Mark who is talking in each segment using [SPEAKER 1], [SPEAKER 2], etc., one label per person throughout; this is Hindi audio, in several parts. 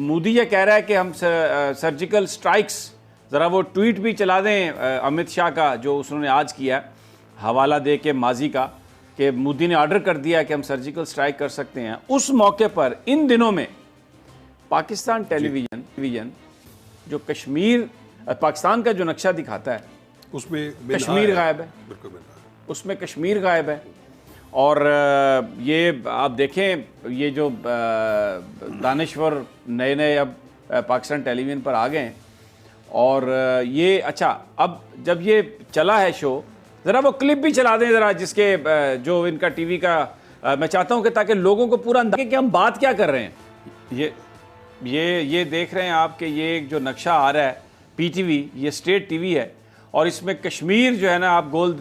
[SPEAKER 1] मोदी ये कह रहा है कि हम सर्जिकल स्ट्राइक्स, ज़रा वो ट्वीट भी चला दें अमित शाह का जो उसने आज किया है, हवाला दे के माजी का, कि मोदी ने ऑर्डर कर दिया कि हम सर्जिकल स्ट्राइक कर सकते हैं। उस मौके पर इन दिनों में पाकिस्तान टेलीविज़न जो कश्मीर, पाकिस्तान का जो नक्शा दिखाता है उसमें कश्मीर गायब है, उसमें कश्मीर गायब है। और ये आप देखें, ये जो दानिश्वर नए नए अब पाकिस्तान टेलीविज़न पर आ गए हैं, और ये अच्छा, अब जब ये चला है शो, ज़रा वो क्लिप भी चला दें ज़रा, जिसके जो इनका टीवी का मैं चाहता हूँ कि ताकि लोगों को पूरा अंदाज़ा कि हम बात क्या कर रहे हैं। ये देख रहे हैं आप कि ये एक जो नक्शा आ रहा है पीटीवी, ये स्टेट टीवी है, और इसमें कश्मीर जो है ना, आप गोल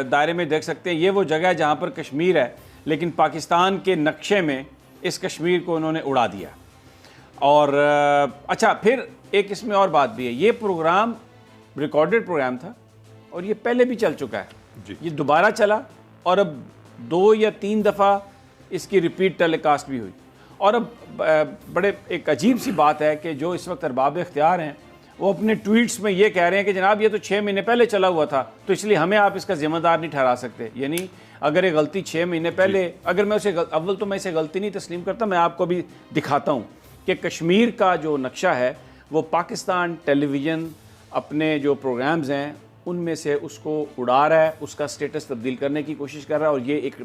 [SPEAKER 1] दायरे में देख सकते हैं, ये वो जगह है जहाँ पर कश्मीर है, लेकिन पाकिस्तान के नक्शे में इस कश्मीर को उन्होंने उड़ा दिया। और अच्छा, फिर एक इसमें और बात भी है, ये प्रोग्राम रिकॉर्डेड प्रोग्राम था और ये पहले भी चल चुका है, ये दोबारा चला और अब 2 या 3 दफ़ा इसकी रिपीट टेलीकास्ट भी हुई। और अब बड़े एक अजीब सी बात है कि जो इस वक्त अरबाब इख्तियार हैं, वो अपने ट्वीट्स में ये कह रहे हैं कि जनाब ये तो 6 महीने पहले चला हुआ था, तो इसलिए हमें आप इसका जिम्मेदार नहीं ठहरा सकते। यानी अगर ये गलती 6 महीने पहले, अगर मैं उसे अव्वल तो मैं इसे गलती नहीं तस्लीम करता, मैं आपको भी दिखाता हूँ कि कश्मीर का जो नक्शा है वो पाकिस्तान टेलीविज़न अपने जो प्रोग्राम्स हैं उनमें से उसको उड़ा रहा है, उसका स्टेटस तब्दील करने की कोशिश कर रहा है। और ये एक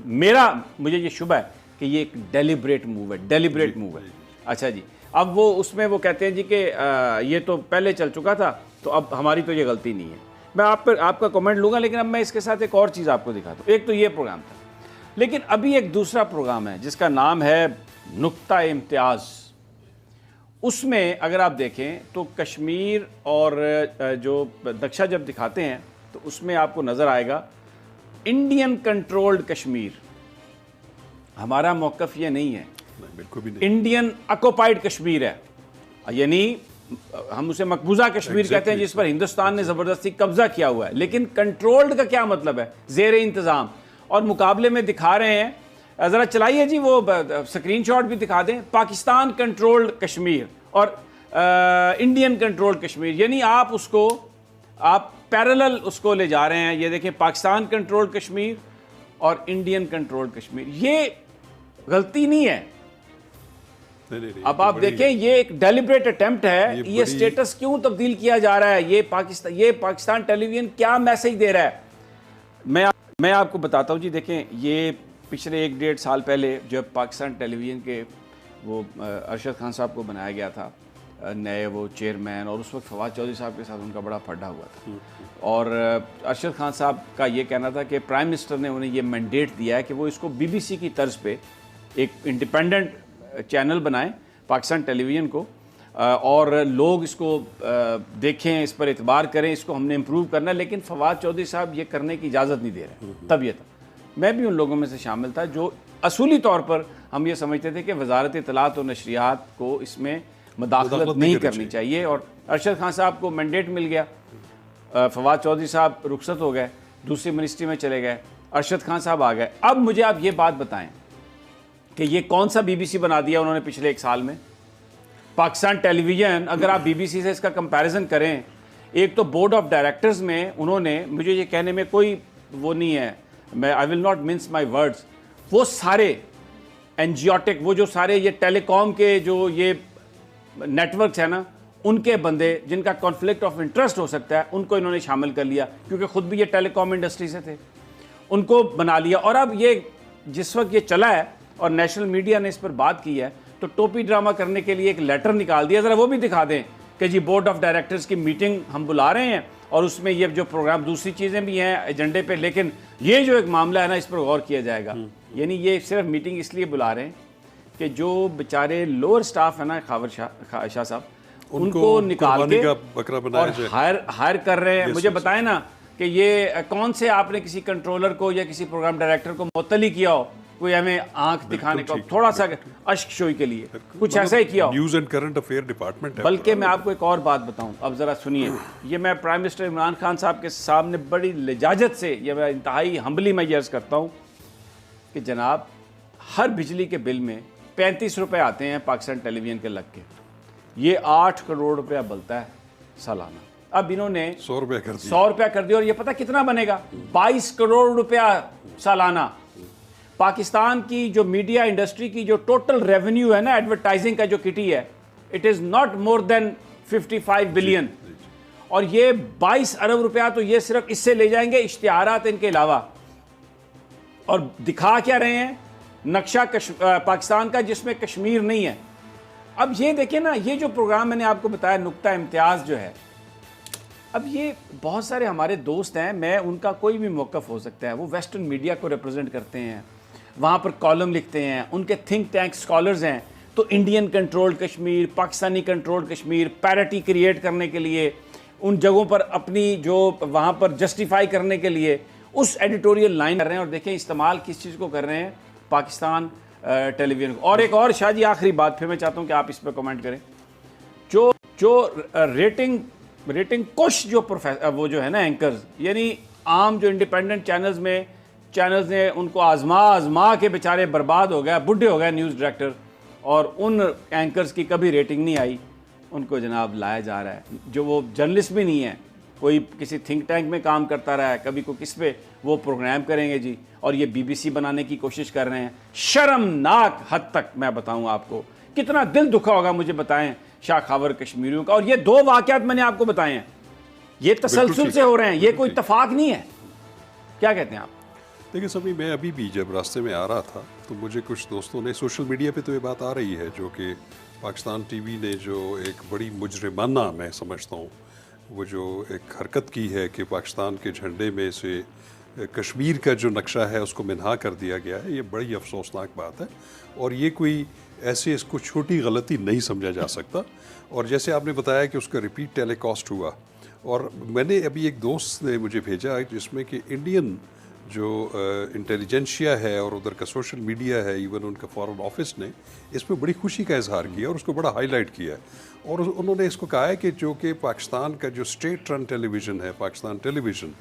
[SPEAKER 1] मुझे ये शुबा है कि ये एक डेलिब्रेट मूव है, डेलिब्रेट मूव है। अच्छा जी, अब वो उसमें वो कहते हैं जी कि ये तो पहले चल चुका था, तो अब हमारी तो ये गलती नहीं है। मैं आपका कमेंट लूँगा, लेकिन अब मैं इसके साथ एक और चीज़ आपको दिखाता हूँ। एक तो ये प्रोग्राम था, लेकिन अभी एक दूसरा प्रोग्राम है जिसका नाम है नुक्ता इम्तियाज़। उसमें अगर आप देखें तो कश्मीर और जो नक्शा जब दिखाते हैं तो उसमें आपको नज़र आएगा इंडियन कंट्रोल्ड कश्मीर। हमारा मौक़िफ़ ये नहीं है,
[SPEAKER 2] बिल्कुल भी नहीं।
[SPEAKER 1] इंडियन ऑक्युपाइड कश्मीर है, यानी हम उसे मकबूजा कश्मीर कहते हैं, जिस पर हिंदुस्तान ने ज़बरदस्ती कब्जा किया हुआ है। लेकिन कंट्रोल्ड का क्या मतलब है? ज़ेर इंतज़ाम। और मुकाबले में दिखा रहे हैं, ज़रा चलाइए जी, वो स्क्रीनशॉट भी दिखा दें, पाकिस्तान कंट्रोल्ड कश्मीर और इंडियन कंट्रोल्ड कश्मीर, यानी आप पैरेलल उसको ले जा रहे हैं। ये देखें, पाकिस्तान कंट्रोल्ड कश्मीर और इंडियन कंट्रोल्ड कश्मीर, ये गलती नहीं है।
[SPEAKER 2] नहीं,
[SPEAKER 1] अब आप देखें, ये एक डेलिब्रेट अटेम्प्ट है। ये स्टेटस क्यों तब्दील किया जा रहा है? ये पाकिस्तान टेलीविजन क्या मैसेज दे रहा है? मैं आपको बताता हूँ जी। देखें, ये पिछले 1-1.5 साल पहले जब पाकिस्तान टेलीविज़न के वो अरशद खान साहब को बनाया गया था नए वो चेयरमैन, और उस वक्त फवाद चौधरी साहब के साथ उनका बड़ा फड्डा हुआ था। और अरशद खान साहब का ये कहना था कि प्राइम मिनिस्टर ने उन्हें ये मैंडेट दिया है कि वो इसको BBC की तर्ज पे एक इंडिपेंडेंट चैनल बनाएं, पाकिस्तान टेलीविज़न को, और लोग इसको देखें, इस पर एतबार करें, इसको हमने इम्प्रूव करना है। लेकिन फवाद चौधरी साहब ये करने की इजाज़त नहीं दे रहे। तब ये था, मैं भी उन लोगों में से शामिल था जो असूली तौर पर हम ये समझते थे कि वजारत इत्तलात और नशरियात को इसमें मदाखलत नहीं करनी चाहिए। और अरशद खान साहब को मैंडेट मिल गया, फवाद चौधरी साहब रुखसत हो गए, दूसरी मिनिस्ट्री में चले गए, अरशद खान साहब आ गए। अब मुझे आप ये बात बताएं कि ये कौन सा BBC बना दिया उन्होंने पिछले 1 साल में? पाकिस्तान टेलीविज़न, अगर आप BBC से इसका कंपैरिजन करें, एक तो बोर्ड ऑफ डायरेक्टर्स में उन्होंने, मुझे ये कहने में कोई वो नहीं है, मैं I will not mince my words, वो सारे एनजियोटिक, वो जो सारे ये टेलीकॉम के जो ये नेटवर्क्स है ना, उनके बंदे जिनका कॉन्फ्लिक्ट ऑफ इंटरेस्ट हो सकता है, उनको इन्होंने शामिल कर लिया, क्योंकि खुद भी ये टेलीकॉम इंडस्ट्री से थे, उनको बना लिया। और अब ये जिस वक्त ये चला है और नेशनल मीडिया ने इस पर बात की है, तो टोपी ड्रामा करने के लिए एक लेटर निकाल दिया। ज़रा वो भी दिखा दें कि जी बोर्ड ऑफ डायरेक्टर्स की मीटिंग हम बुला रहे हैं और उसमें ये जो प्रोग्राम, दूसरी चीज़ें भी हैं एजेंडे पे, लेकिन ये जो एक मामला है ना, इस पर गौर किया जाएगा। यानी ये सिर्फ मीटिंग इसलिए बुला रहे हैं कि जो बेचारे लोअर स्टाफ है ना, खावर शाह साहब, उनको निकाल के और हायर कर रहे हैं। मुझे बताएं ना कि ये कौन से आपने किसी कंट्रोलर को या किसी प्रोग्राम डायरेक्टर को मुअत्तली किया हो, कोई हमें आंख दिखाने का, थोड़ा सा अश्क शोई के लिए कुछ ऐसा ही किया हो।
[SPEAKER 2] News and current affair department है।
[SPEAKER 1] बल्कि मैं आपको एक और बात बताऊं, अब ज़रा सुनिए। ये मैं प्राइम मिनिस्टर इमरान खान साहब के सामने बड़ी लिजाजत से, ये मैं इंतहाई हम्बली में अर्ज़ करता हूँ कि जनाब, हर बिजली के बिल में 35 रुपए आते हैं पाकिस्तान टेलीविज़न के लग के। ये 8 करोड़ रुपया बनता है सालाना। अब इन्होंने
[SPEAKER 2] 100 रुपया कर दिया।
[SPEAKER 1] 100 रुपया कर दिया और ये पता कितना बनेगा? 22 करोड़ रुपया सालाना। पाकिस्तान की जो मीडिया इंडस्ट्री की जो टोटल रेवेन्यू है ना एडवर्टाइजिंग का जो किटी है, it is not more than 55 billion. और ये 22 अरब रुपया तो ये सिर्फ इससे ले जाएंगे इश्तिहारात इनके अलावा। और दिखा क्या रहे हैं? नक्शा पाकिस्तान का जिसमें कश्मीर नहीं है। अब ये देखिए ना, ये जो प्रोग्राम मैंने आपको बताया नुक्ता इम्तियाज़ जो है, अब ये बहुत सारे हमारे दोस्त हैं, मैं उनका कोई भी मौक़िफ़ हो सकता है, वो वेस्टर्न मीडिया को रिप्रेजेंट करते हैं, वहाँ पर कॉलम लिखते हैं, उनके थिंक टैंक स्कॉलर्स हैं, तो Indian controlled Kashmir, Pakistani controlled Kashmir, parity create करने के लिए, उन जगहों पर अपनी जो वहाँ पर जस्टिफाई करने के लिए उस एडिटोरियल लाइन कर रहे हैं। और देखें इस्तेमाल किस चीज़ को कर रहे हैं, पाकिस्तान टेलीविज़न को। और एक और शाह जी आखिरी बात, फिर मैं चाहता हूँ कि आप इस पर कमेंट करें। जो रेटिंग कुछ जो वो जो है ना एंकर्स, यानी आम जो इंडिपेंडेंट चैनल्स ने उनको आजमा के बेचारे बर्बाद हो गया, बुढ़े हो गए न्यूज़ डायरेक्टर, और उन एंकर्स की कभी रेटिंग नहीं आई, उनको जनाब लाया जा रहा है। जो वो जर्नलिस्ट भी नहीं है, कोई किसी थिंक टैंक में काम करता रहा है, कभी को किस पे वो प्रोग्राम करेंगे जी, और ये बीबीसी बनाने की कोशिश कर रहे हैं। शर्मनाक हद तक मैं बताऊं आपको, कितना दिल दुखा होगा मुझे बताएं शाह खावर कश्मीरियों का। और ये 2 वाक़यात मैंने आपको बताए हैं, ये तसलसल से हो रहे हैं, ये कोई इत्तफाक नहीं है। क्या कहते हैं आप?
[SPEAKER 2] देखिए सभी, मैं अभी भी जब रास्ते में आ रहा था तो मुझे कुछ दोस्तों ने, सोशल मीडिया पे तो ये बात आ रही है, जो कि पाकिस्तान टीवी ने जो एक बड़ी मुजरिमाना, मैं समझता हूँ, वो जो एक हरकत की है कि पाकिस्तान के झंडे में से कश्मीर का जो नक्शा है उसको मिन्हा कर दिया गया है, ये बड़ी अफसोसनाक बात है। और ये कोई ऐसे इसको छोटी गलती नहीं समझा जा सकता। और जैसे आपने बताया कि उसका रिपीट टेलीकास्ट हुआ, और मैंने अभी एक दोस्त ने मुझे भेजा जिसमें कि इंडियन जो इंटेलिजेंशिया है और उधर का सोशल मीडिया है, इवन उनका फॉरेन ऑफिस ने इसमें बड़ी खुशी का इजहार किया और उसको बड़ा हाईलाइट किया। और उन्होंने इसको कहा है कि जो कि पाकिस्तान का जो स्टेट रन टेलीविज़न है, पाकिस्तान टेलीविज़न,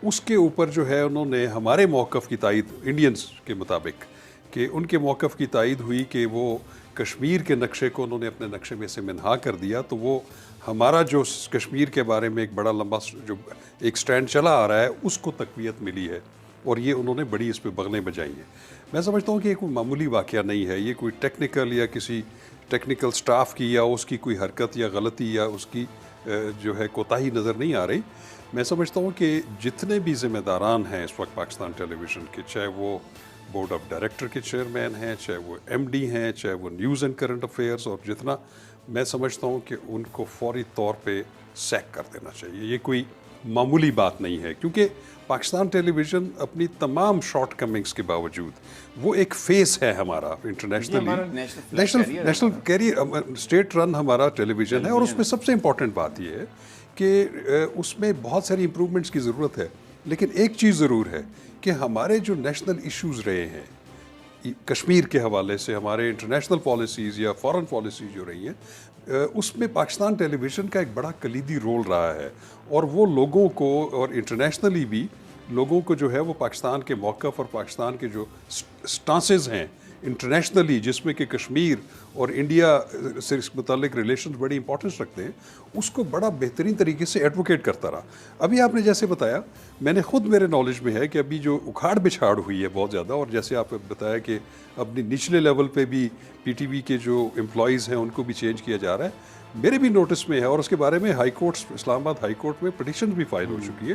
[SPEAKER 2] उसके ऊपर जो है उन्होंने हमारे मौक़िफ़ की तायद, इंडियंस के मुताबिक, कि उनके मौक़िफ़ की तायद हुई कि वो कश्मीर के नक्शे को उन्होंने अपने नक्शे में से मिन्हा कर दिया। तो वो हमारा जो कश्मीर के बारे में एक बड़ा लंबा जो एक स्टैंड चला आ रहा है, उसको तक़वियत मिली है, और ये उन्होंने बड़ी इस पर बगलें बजाई हैं। मैं समझता हूँ कि ये कोई मामूली वाक़या नहीं है, ये कोई टेक्निकल या किसी टेक्निकल स्टाफ की या उसकी कोई हरकत या गलती या उसकी जो है कोताही नज़र नहीं आ रही। मैं समझता हूँ कि जितने भी ज़िम्मेदारान हैं इस वक्त पाकिस्तान टेलीविज़न के, चाहे वो बोर्ड ऑफ डायरेक्टर के चेयरमैन हैं, चाहे वो एमडी हैं, चाहे वो न्यूज़ एंड करंट अफेयर्स, और जितना, मैं समझता हूँ कि उनको फौरी तौर पे सैक कर देना चाहिए। ये कोई मामूली बात नहीं है, क्योंकि पाकिस्तान टेलीविज़न अपनी तमाम शॉर्ट कमिंग्स के बावजूद वो एक फेस है हमारा internationally, national carrier, state run हमारा टेलीविज़न है। और उसमें सबसे इम्पॉर्टेंट बात ये है कि उसमें बहुत सारी इम्प्रूवमेंट्स की ज़रूरत है, लेकिन एक चीज़ ज़रूर है कि हमारे जो नेशनल इश्यूज़ रहे हैं कश्मीर के हवाले से, हमारे इंटरनेशनल पॉलिसीज़ या फॉरेन पॉलिसीज़ जो रही हैं, उसमें पाकिस्तान टेलीविज़न का एक बड़ा कलीदी रोल रहा है। और वो लोगों को, और इंटरनेशनली भी लोगों को जो है वो पाकिस्तान के मौक़िफ़ और पाकिस्तान के जो स्टांसेस हैं इंटरनेशनली, जिसमें कि कश्मीर और इंडिया से इस मुतालिक रिलेशन बड़ी इंपॉर्टेंस रखते हैं, उसको बड़ा बेहतरीन तरीके से एडवोकेट करता रहा। अभी आपने जैसे बताया, मैंने ख़ुद, मेरे नॉलेज में है कि अभी जो उखाड़ बिछाड़ हुई है बहुत ज़्यादा, और जैसे आपने बताया कि अपनी निचले लेवल पे भी पीटीवी के जो एम्प्लॉइज़ हैं उनको भी चेंज किया जा रहा है, मेरे भी नोटिस में है। और उसके बारे में high court, Islamabad high court में पिटीशन भी फाइल हो चुकी है।